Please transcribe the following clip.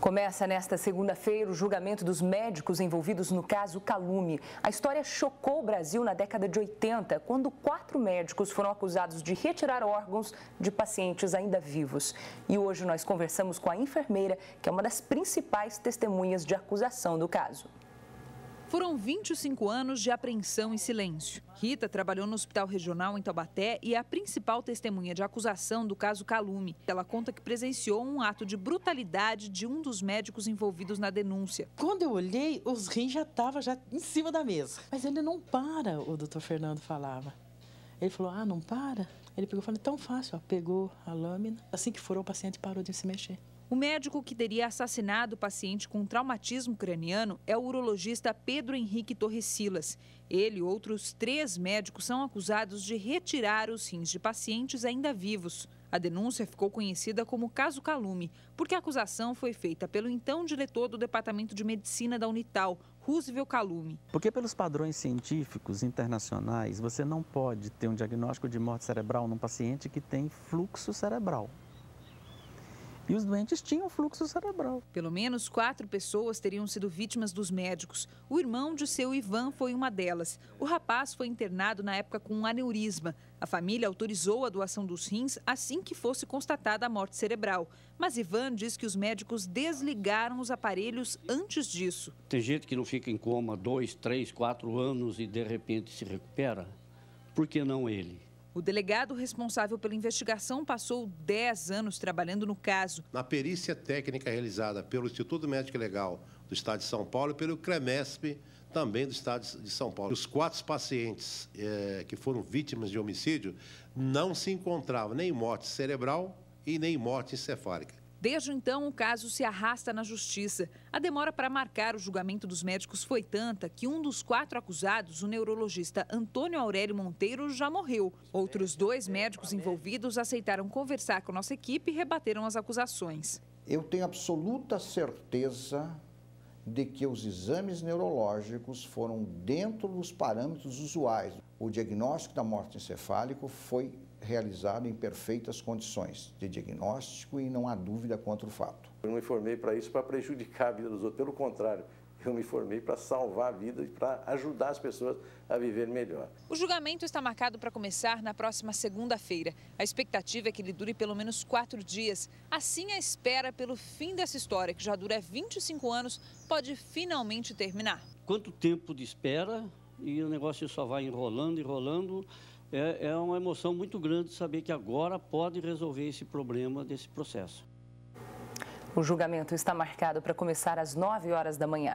Começa nesta segunda-feira o julgamento dos médicos envolvidos no caso Calume. A história chocou o Brasil na década de 80, quando 4 médicos foram acusados de retirar órgãos de pacientes ainda vivos. E hoje nós conversamos com a enfermeira, que é uma das principais testemunhas de acusação do caso. Foram 25 anos de apreensão e silêncio. Rita trabalhou no Hospital Regional em Taubaté e é a principal testemunha de acusação do caso Calume. Ela conta que presenciou um ato de brutalidade de um dos médicos envolvidos na denúncia. Quando eu olhei, os rins já estavam em cima da mesa. Mas ele não para, o doutor Fernando falava. Ele falou, não para? Ele pegou e falou, tão fácil, pegou a lâmina. Assim que furou, o paciente parou de se mexer. O médico que teria assassinado o paciente com traumatismo craniano é o urologista Pedro Henrique Torres Silas. Ele e outros 3 médicos são acusados de retirar os rins de pacientes ainda vivos. A denúncia ficou conhecida como caso Calume, porque a acusação foi feita pelo então diretor do Departamento de Medicina da Unital, Roosevelt Calume. Porque pelos padrões científicos internacionais, você não pode ter um diagnóstico de morte cerebral num paciente que tem fluxo cerebral. E os doentes tinham fluxo cerebral. Pelo menos 4 pessoas teriam sido vítimas dos médicos. O irmão de seu Ivan foi uma delas. O rapaz foi internado na época com um aneurisma. A família autorizou a doação dos rins assim que fosse constatada a morte cerebral. Mas Ivan diz que os médicos desligaram os aparelhos antes disso. Tem gente que não fica em coma 2, 3, 4 anos e de repente se recupera. Por que não ele? O delegado responsável pela investigação passou 10 anos trabalhando no caso. Na perícia técnica realizada pelo Instituto Médico Legal do Estado de São Paulo e pelo CREMESP, também do Estado de São Paulo. Os 4 pacientes que foram vítimas de homicídio não se encontravam nem morte cerebral e nem morte encefálica. Desde então, o caso se arrasta na justiça. A demora para marcar o julgamento dos médicos foi tanta que um dos 4 acusados, o neurologista Antônio Aurélio Monteiro, já morreu. Outros 2 médicos envolvidos aceitaram conversar com a nossa equipe e rebateram as acusações. Eu tenho absoluta certeza de que os exames neurológicos foram dentro dos parâmetros usuais. O diagnóstico da morte encefálica foi realizado em perfeitas condições de diagnóstico e não há dúvida quanto ao fato. Eu não me formei para isso, para prejudicar a vida dos outros, pelo contrário, eu me formei para salvar a vida e para ajudar as pessoas a viver melhor. O julgamento está marcado para começar na próxima segunda-feira. A expectativa é que ele dure pelo menos 4 dias. Assim, a espera pelo fim dessa história, que já dura 25 anos, pode finalmente terminar. Quanto tempo de espera e o negócio só vai enrolando, enrolando. É uma emoção muito grande saber que agora pode resolver esse problema desse processo. O julgamento está marcado para começar às 9 horas da manhã.